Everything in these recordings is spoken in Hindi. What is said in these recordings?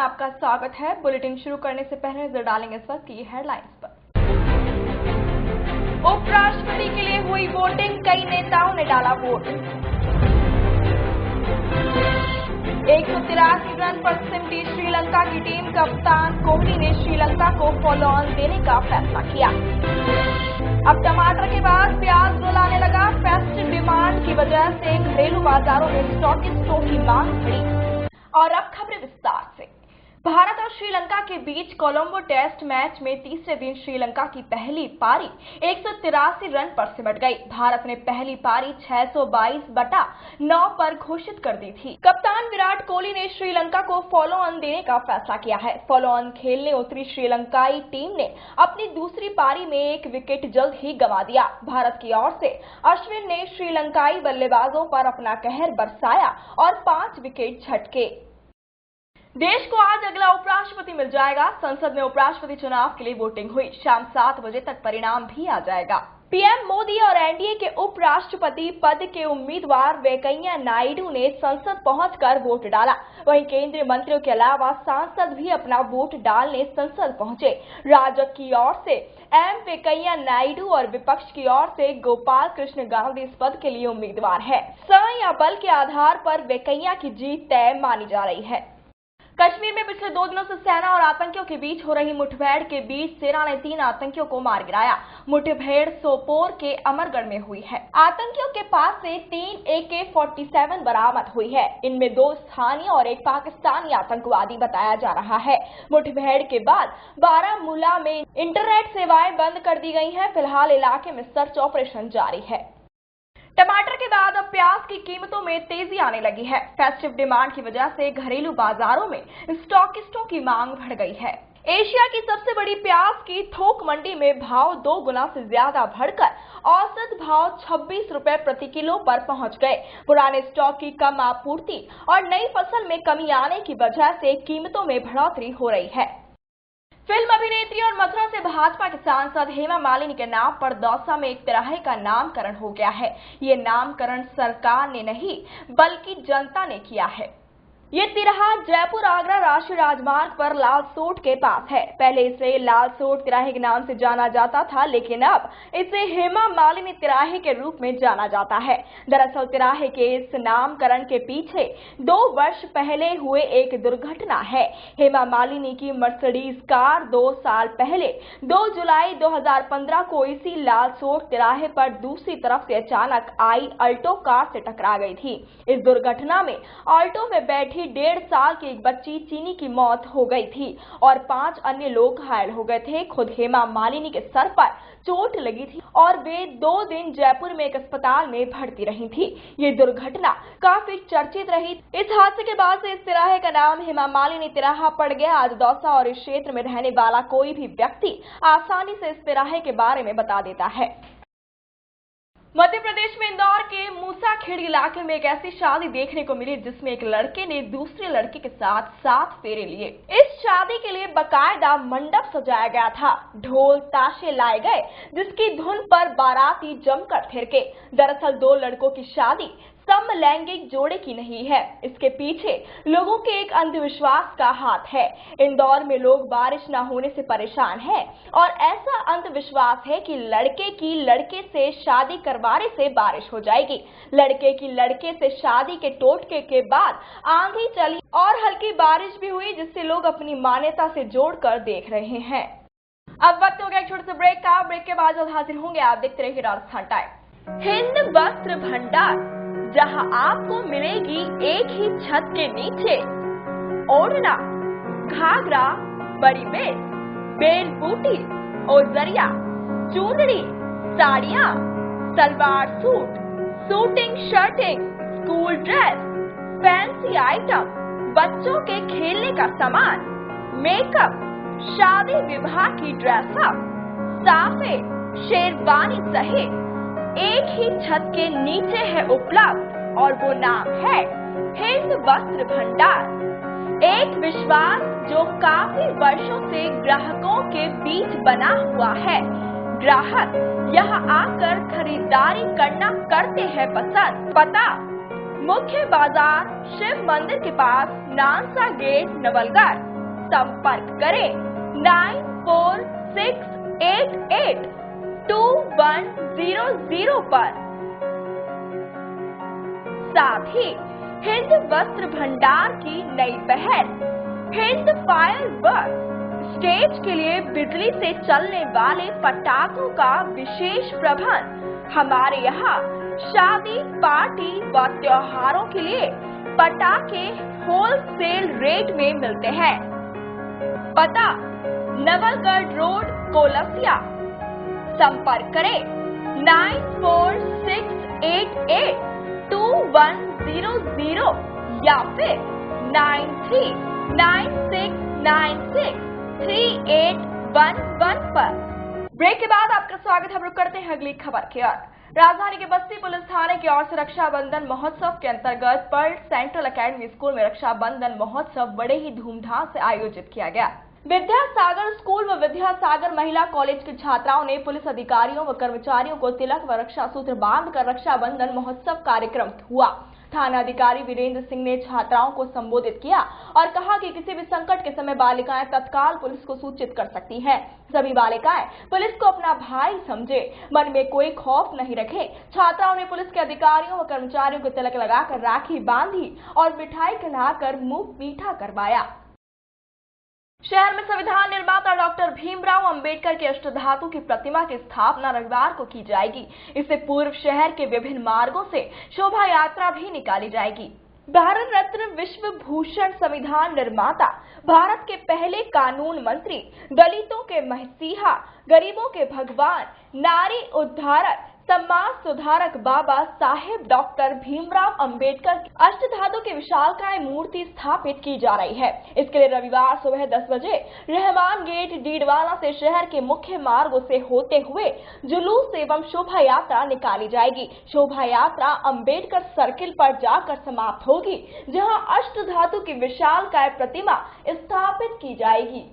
आपका स्वागत है। बुलेटिन शुरू करने से पहले नजर डालेंगे इस वक्त की हेडलाइंस पर। उपराष्ट्रपति के लिए हुई वोटिंग, कई नेताओं ने डाला वोट। 183 रन पर सिमटी श्रीलंका की टीम। कप्तान कोहली ने श्रीलंका को फॉलो ऑन देने का फैसला किया। अब टमाटर के बाद प्याज रुलाने लगा। फेस्टिव डिमांड की वजह से घरेलू बाजारों में स्टॉकिस्टों की मांग बढ़ी। और अब खबरें विस्तार से। भारत और श्रीलंका के बीच कोलंबो टेस्ट मैच में तीसरे दिन श्रीलंका की पहली पारी 183 रन पर सिमट गई। भारत ने पहली पारी 622/9 पर घोषित कर दी थी। कप्तान विराट कोहली ने श्रीलंका को फॉलो ऑन देने का फैसला किया है। फॉलो ऑन खेलने उतरी श्रीलंकाई टीम ने अपनी दूसरी पारी में एक विकेट जल्द ही गंवा दिया। भारत की ओर से अश्विन ने श्रीलंकाई बल्लेबाजों पर अपना कहर बरसाया और 5 विकेट झटके। देश को आज अगला उपराष्ट्रपति मिल जाएगा। संसद में उपराष्ट्रपति चुनाव के लिए वोटिंग हुई। शाम 7 बजे तक परिणाम भी आ जाएगा। पीएम मोदी और एनडीए के उपराष्ट्रपति पद के उम्मीदवार वेंकैया नायडू ने संसद पहुंचकर वोट डाला। वहीं केंद्रीय मंत्रियों के अलावा सांसद भी अपना वोट डालने संसद पहुंचे। राजग की ओर से एम वेंकैया नायडू और विपक्ष की ओर से गोपाल कृष्ण गांधी इस पद के लिए उम्मीदवार है। स या बल के आधार पर वेंकैया की जीत तय मानी जा रही है। कश्मीर में पिछले 2 दिनों से सेना और आतंकियों के बीच हो रही मुठभेड़ के बीच सेना ने 3 आतंकियों को मार गिराया। मुठभेड़ सोपोर के अमरगढ़ में हुई है। आतंकियों के पास से 3 AK-47 बरामद हुई है। इनमें 2 स्थानीय और 1 पाकिस्तानी आतंकवादी बताया जा रहा है। मुठभेड़ के बाद बारामूला में इंटरनेट सेवाएं बंद कर दी गई हैं। फिलहाल इलाके में सर्च ऑपरेशन जारी है। टमाटर के बाद अब प्याज की कीमतों में तेजी आने लगी है। फेस्टिव डिमांड की वजह से घरेलू बाजारों में स्टॉकिस्टों की मांग बढ़ गई है। एशिया की सबसे बड़ी प्याज की थोक मंडी में भाव 2 गुना से ज्यादा बढ़कर औसत भाव 26 रुपए प्रति किलो पर पहुंच गए। पुराने स्टॉक की कम आपूर्ति और नई फसल में कमी आने की वजह से कीमतों में बढ़ोतरी हो रही है। फिल्म अभिनेत्री और मथुरा से भाजपा के सांसद हेमा मालिनी के नाम पर दौसा में एक तिराहे का नामकरण हो गया है। ये नामकरण सरकार ने नहीं बल्कि जनता ने किया है। ये तिराहा जयपुर आगरा राष्ट्रीय राजमार्ग पर लालसोट के पास है। पहले इसे लालसोट तिराहे के नाम से जाना जाता था, लेकिन अब इसे हेमा मालिनी तिराहे के रूप में जाना जाता है। दरअसल तिराहे के इस नामकरण के पीछे 2 वर्ष पहले हुए एक दुर्घटना है। हेमा मालिनी की मर्सिडीज कार 2 साल पहले 2 जुलाई 2015 को इसी लालसोट तिराहे पर दूसरी तरफ से अचानक आई अल्टो कार से टकरा गई थी। इस दुर्घटना में ऑल्टो में बैठी 1.5 साल की एक बच्ची चीनी की मौत हो गई थी और 5 अन्य लोग घायल हो गए थे। खुद हेमा मालिनी के सर पर चोट लगी थी और वे 2 दिन जयपुर में एक अस्पताल में भर्ती रही थी। ये दुर्घटना काफी चर्चित रही। इस हादसे के बाद से इस तिराहे का नाम हेमा मालिनी तिराहा पड़ गया। आज दौसा और इस क्षेत्र में रहने वाला कोई भी व्यक्ति आसानी से इस तिराहे के बारे में बता देता है। मध्य प्रदेश में इंदौर के मूसाखेड़ इलाके में एक ऐसी शादी देखने को मिली जिसमें एक लड़के ने दूसरे लड़के के साथ 7 फेरे लिए। इस शादी के लिए बकायदा मंडप सजाया गया था। ढोल ताशे लाए गए जिसकी धुन पर बाराती जमकर थिरके। दरअसल 2 लड़कों की शादी समलैंगिक जोड़े की नहीं है। इसके पीछे लोगों के एक अंधविश्वास का हाथ है। इंदौर में लोग बारिश न होने से परेशान हैं और ऐसा अंधविश्वास है कि लड़के की लड़के से शादी करवाने से बारिश हो जाएगी। लड़के की लड़के से शादी के टोटके के बाद आंधी चली और हल्की बारिश भी हुई, जिससे लोग अपनी मान्यता से जोड़कर देख रहे हैं। अब वक्त हो गया एक छोटे से ब्रेक का। ब्रेक के बाद जल्द हाजिर होंगे। आप देखते रहिए राजस्थान टाइम। हिंद वस्त्र भंडार, जहां आपको मिलेगी एक ही छत के नीचे ओढ़ना, घाघरा, बड़ी बेस, बेल बूटी, ओजरिया, चूंदड़ी, साड़ियां, salwar suit, suiting shirting, school dress, fancy item, बच्चों के खेलने का सामान, मेकअप, शादी विवाह की ड्रेसअप, साफे, शेरवानी सहित एक ही छत के नीचे है उपलब्ध और वो नाम है हिंद वस्त्र भंडार। एक विश्वास जो काफी वर्षों से ग्राहकों के बीच बना हुआ है। ग्राहक यहाँ आकर खरीदारी करना करते हैं पसंद। पता मुख्य बाजार शिव मंदिर के पास, नानसा गेट, नवलगढ़। संपर्क करें 9468822100 पर। साथ ही हिंद वस्त्र भंडार की नई पहल हिंद फायरवर्क्स स्टेज के लिए बिजली से चलने वाले पटाखों का विशेष प्रबंध। हमारे यहाँ शादी, पार्टी व त्योहारों के लिए पटाखे होलसेल रेट में मिलते हैं। पता नवलगढ़ रोड, कोलसिया। संपर्क करें 9468822100 या फिर 9396963811 पर। ब्रेक के बाद आपका स्वागत है। हम रुक करते हैं अगली खबर की ओर। राजधानी के बस्ती पुलिस थाने की ओर से रक्षाबंधन महोत्सव के अंतर्गत पर्ल सेंट्रल एकेडमी स्कूल में रक्षाबंधन महोत्सव बड़े ही धूमधाम से आयोजित किया गया। विद्यासागर स्कूल व विद्यासागर महिला कॉलेज के छात्राओं ने पुलिस अधिकारियों व कर्मचारियों को तिलक व रक्षा सूत्र बांधकर रक्षाबंधन महोत्सव कार्यक्रम हुआ। थाना अधिकारी वीरेंद्र सिंह ने छात्राओं को संबोधित किया और कहा कि किसी भी संकट के समय बालिकाएं तत्काल पुलिस को सूचित कर सकती हैं। सभी बालिकाएं पुलिस को अपना भाई समझे, मन में कोई खौफ नहीं रखे। छात्राओं ने पुलिस के अधिकारियों व कर्मचारियों को तिलक लगाकर राखी बांधी और मिठाई खिलाकर मुंह मीठा करवाया। शहर में संविधान निर्माता डॉक्टर भीमराव अंबेडकर के अष्टधातु की प्रतिमा की स्थापना रविवार को की जाएगी। इससे पूर्व शहर के विभिन्न मार्गों से शोभा यात्रा भी निकाली जाएगी। भारत रत्न विश्व भूषण संविधान निर्माता, भारत के पहले कानून मंत्री, दलितों के मसीहा, गरीबों के भगवान, नारी उद्धारक, समाज सुधारक बाबा साहेब डॉक्टर भीमराव अंबेडकर की अष्टधातु की विशालकाय मूर्ति स्थापित की जा रही है। इसके लिए रविवार सुबह 10 बजे रहमान गेट डीडवाना से शहर के मुख्य मार्गों से होते हुए जुलूस एवं शोभा यात्रा निकाली जाएगी। शोभा यात्रा अंबेडकर सर्किल पर जाकर समाप्त होगी, जहां अष्टधातु की विशालकाय प्रतिमा स्थापित की जाएगी।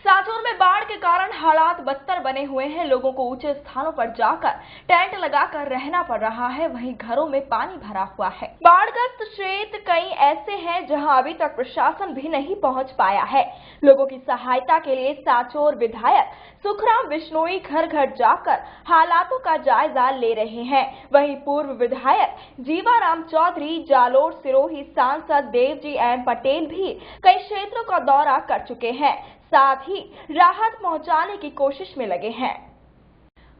सांचौर में बाढ़ के कारण हालात बदतर बने हुए हैं। लोगों को ऊंचे स्थानों पर जाकर टेंट लगाकर रहना पड़ रहा है। वहीं घरों में पानी भरा हुआ है। बाढ़ग्रस्त क्षेत्र कई ऐसे हैं जहां अभी तक प्रशासन भी नहीं पहुंच पाया है। लोगों की सहायता के लिए सांचौर विधायक सुखराम बिश्नोई घर घर जाकर हालातों का जायजा ले रहे हैं। वहीं पूर्व विधायक जीवाराम चौधरी, जालोर सिरोही सांसद देवजी एम पटेल भी कई क्षेत्रों का दौरा कर चुके हैं, साथ ही राहत पहुंचाने की कोशिश में लगे हैं।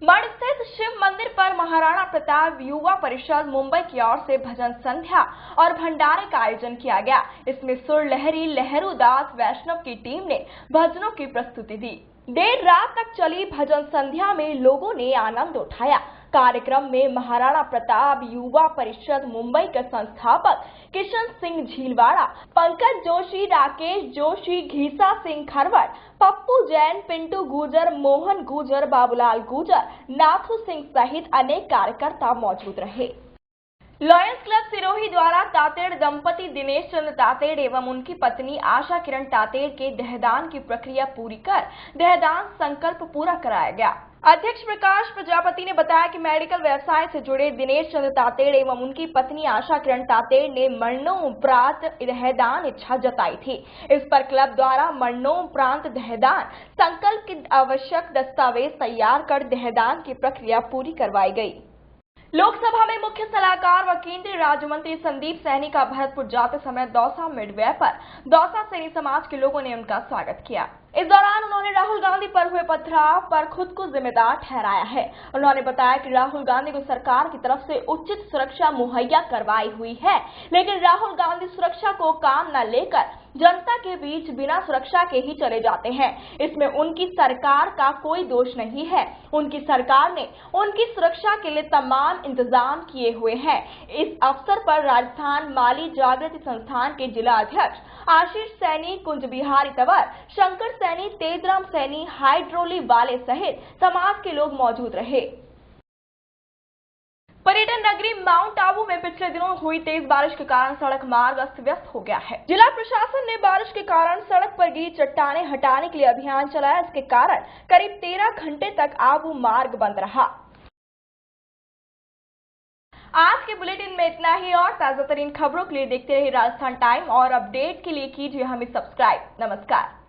मठ स्थित शिव मंदिर पर महाराणा प्रताप युवा परिषद मुंबई की ओर से भजन संध्या और भंडारे का आयोजन किया गया। इसमें सुर लहरी लहरूदास वैष्णव की टीम ने भजनों की प्रस्तुति दी। देर रात तक चली भजन संध्या में लोगों ने आनंद उठाया। कार्यक्रम में महाराणा प्रताप युवा परिषद मुंबई के संस्थापक किशन सिंह झीलवाड़ा, पंकज जोशी, राकेश जोशी, घीसा सिंह खरवट, पप्पू जैन, पिंटू गुजर, मोहन गुजर, बाबूलाल गुजर, नाथू सिंह सहित अनेक कार्यकर्ता मौजूद रहे। लॉयंस क्लब सिरोही द्वारा तातेड़ दंपति दिनेश चंद्र तातेड़ एवं उनकी पत्नी आशा किरण तातेड़ के देहदान की प्रक्रिया पूरी कर देहदान संकल्प पूरा कराया गया। अध्यक्ष प्रकाश प्रजापति ने बताया कि मेडिकल व्यवसाय से जुड़े दिनेश चंद्र तातेड़ एवं उनकी पत्नी आशा किरण तातेड़ ने मरणोपरांत देहदान इच्छा जताई थी। इस पर क्लब द्वारा मरणोपरांत देहदान संकल्प के आवश्यक दस्तावेज तैयार कर देहदान की प्रक्रिया पूरी करवाई गई। लोकसभा में मुख्य सलाहकार व केंद्रीय राज्य मंत्री संदीप सैनी का भरतपुर जाते समय दौसा मिडवे पर दौसा सैनी समाज के लोगों ने उनका स्वागत किया। इस दौरान उन्होंने राहुल गांधी पर हुए पथराव पर खुद को जिम्मेदार ठहराया है। उन्होंने बताया कि राहुल गांधी को सरकार की तरफ से उचित सुरक्षा मुहैया करवाई हुई है, लेकिन राहुल गांधी सुरक्षा को काम न लेकर जनता के बीच बिना सुरक्षा के ही चले जाते हैं। इसमें उनकी सरकार का कोई दोष नहीं है। उनकी सरकार ने उनकी सुरक्षा के लिए तमाम इंतजाम किए हुए हैं। इस अवसर पर राजस्थान माली जागृति संस्थान के जिला अध्यक्ष आशीष सैनी, कुंज बिहारी तंवर, शंकर सैनी, तेजराम सैनी, हाइड्रोली वाले सहित समाज के लोग मौजूद रहे। पर्यटन नगरी माउंट आबू में पिछले दिनों हुई तेज बारिश के कारण सड़क मार्ग अस्त व्यस्त हो गया है। जिला प्रशासन ने बारिश के कारण सड़क पर गिरी चट्टानें हटाने के लिए अभियान चलाया। इसके कारण करीब 13 घंटे तक आबू मार्ग बंद रहा। आज के बुलेटिन में इतना ही और ताजा तरीन खबरों के लिए देखते रहिए राजस्थान टाइम और अपडेट के लिए कीजिए हमें सब्सक्राइब। नमस्कार।